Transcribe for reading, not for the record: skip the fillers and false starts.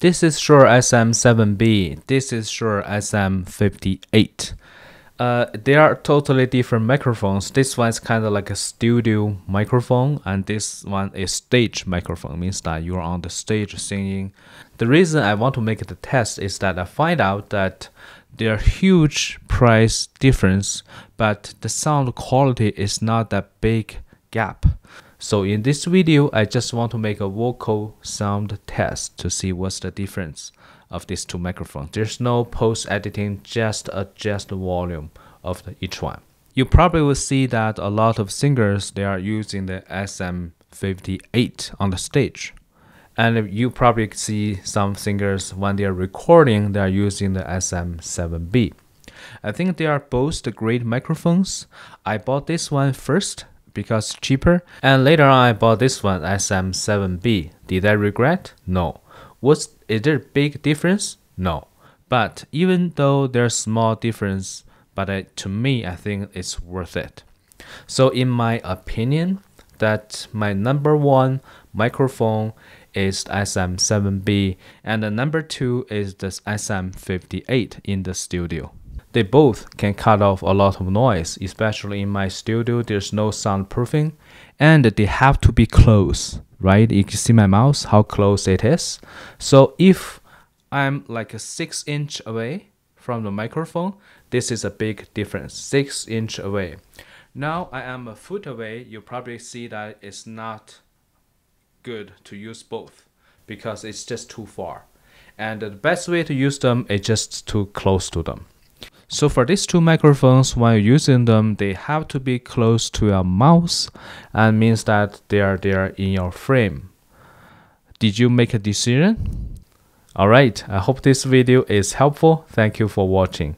This is Shure SM7B. This is Shure SM58. They are totally different microphones. This one is kind of like a studio microphone, and this one is stage microphone. It means that you are on the stage singing. The reason I want to make the test is that I find out that there are huge price difference, but the sound quality is not that big gap. So in this video, I just want to make a vocal sound test to see what's the difference of these two microphones. There's no post editing, just adjust the volume of each one. You probably will see that a lot of singers, they are using the SM58 on the stage. And you probably see some singers when they are recording, they are using the SM7B. I think they are both the great microphones. I bought this one first because it's cheaper, and later on I bought this one, SM7B. Did I regret? No. Is there a big difference? No. But even though there's small difference, but to me, I think it's worth it. So in my opinion, that my number one microphone is SM7B, and the number two is the SM58 in the studio. They both can cut off a lot of noise, especially in my studio. There's no soundproofing, and they have to be close, right? You can see my mouse, how close it is. So if I'm like a 6-inch away from the microphone, this is a big difference, 6-inch away. Now I am a foot away, you probably see that it's not good to use both because it's just too far. And the best way to use them is just too close to them. So for these two microphones, when you're using them, they have to be close to your mouse, and means that they are there in your frame. Did you make a decision? Alright, I hope this video is helpful. Thank you for watching.